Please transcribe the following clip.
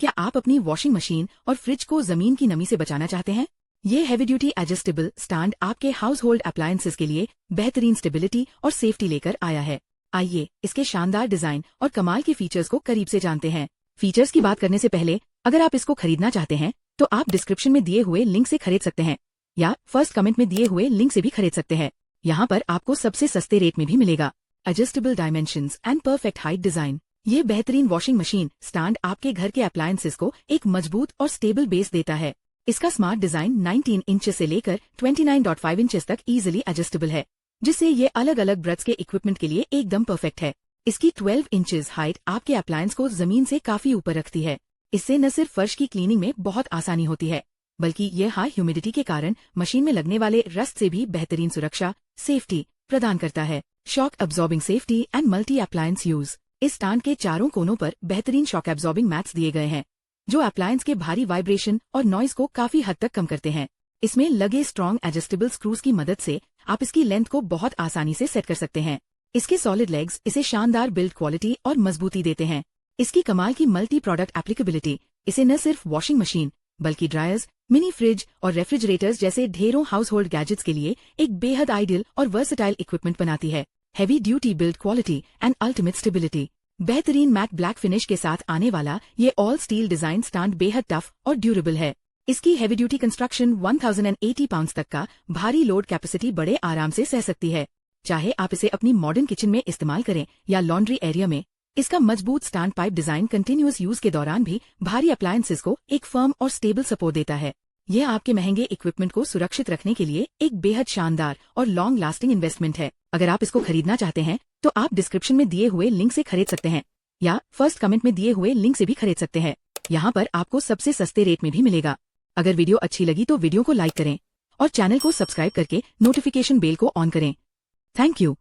क्या आप अपनी वॉशिंग मशीन और फ्रिज को जमीन की नमी से बचाना चाहते हैं? ये हैवी ड्यूटी एडजस्टेबल स्टैंड आपके हाउस होल्ड अप्लायंसेस के लिए बेहतरीन स्टेबिलिटी और सेफ्टी लेकर आया है। आइए इसके शानदार डिजाइन और कमाल के फीचर्स को करीब से जानते हैं। फीचर्स की बात करने से पहले अगर आप इसको खरीदना चाहते हैं तो आप डिस्क्रिप्शन में दिए हुए लिंक से खरीद सकते हैं या फर्स्ट कमेंट में दिए हुए लिंक से भी खरीद सकते हैं। यहाँ पर आपको सबसे सस्ते रेट में भी मिलेगा। Adjustable dimensions and perfect height design. ये बेहतरीन वॉशिंग मशीन स्टैंड आपके घर के अप्लायंसेस को एक मजबूत और स्टेबल बेस देता है। इसका स्मार्ट डिजाइन 19 इंचेस से लेकर 29.5 इंचेस तक इजीली एडजस्टेबल है, जिससे ये अलग अलग ब्रथ्स के इक्विपमेंट के लिए एकदम परफेक्ट है। इसकी 12 इंचेस हाइट आपके अप्लायंस को जमीन से काफी ऊपर रखती है। इससे न सिर्फ फर्श की क्लीनिंग में बहुत आसानी होती है, बल्कि ये हाई ह्यूमिडिटी के कारण मशीन में लगने वाले रस्ट से भी बेहतरीन सुरक्षा सेफ्टी प्रदान करता है। Shock absorbing safety and multi appliance use. इस स्टैंड के चारों कोनों पर बेहतरीन शॉक एब्जॉर्बिंग मैट्स दिए गए हैं, जो अप्लायंस के भारी वाइब्रेशन और नॉइज को काफी हद तक कम करते हैं। इसमें लगे स्ट्रॉन्ग एडजस्टेबल स्क्रूज की मदद से आप इसकी लेंथ को बहुत आसानी से सेट कर सकते हैं। इसके सॉलिड लेग्स इसे शानदार बिल्ड क्वालिटी और मजबूती देते हैं। इसकी कमाल की मल्टी प्रोडक्ट एप्लीकेबिलिटी इसे न सिर्फ वॉशिंग मशीन बल्कि ड्रायर्स, मिनी फ्रिज और रेफ्रिजरेटर्स जैसे ढेरों हाउस होल्ड गैजेट्स के लिए एक बेहद आइडियल और वर्सेटाइल इक्विपमेंट बनाती है। Heavy duty build quality and ultimate stability. बेहतरीन मैट ब्लैक फिनिश के साथ आने वाला ये ऑल स्टील डिजाइन स्टैंड बेहद टफ और ड्यूरेबल है। इसकी हैवी ड्यूटी कंस्ट्रक्शन 1080 पाउंड्स तक का भारी लोड कैपेसिटी बड़े आराम से सह सकती है। चाहे आप इसे अपनी मॉडर्न किचन में इस्तेमाल करें या लॉन्ड्री एरिया में, इसका मजबूत stand pipe design continuous use के दौरान भी भारी अप्लायंसेस को एक फर्म और स्टेबल सपोर्ट देता है। यह आपके महंगे इक्विपमेंट को सुरक्षित रखने के लिए एक बेहद शानदार और लॉन्ग लास्टिंग इन्वेस्टमेंट है। अगर आप इसको खरीदना चाहते हैं तो आप डिस्क्रिप्शन में दिए हुए लिंक से खरीद सकते हैं या फर्स्ट कमेंट में दिए हुए लिंक से भी खरीद सकते हैं। यहाँ पर आपको सबसे सस्ते रेट में भी मिलेगा। अगर वीडियो अच्छी लगी तो वीडियो को लाइक करें और चैनल को सब्सक्राइब करके नोटिफिकेशन बेल को ऑन करें। Thank you.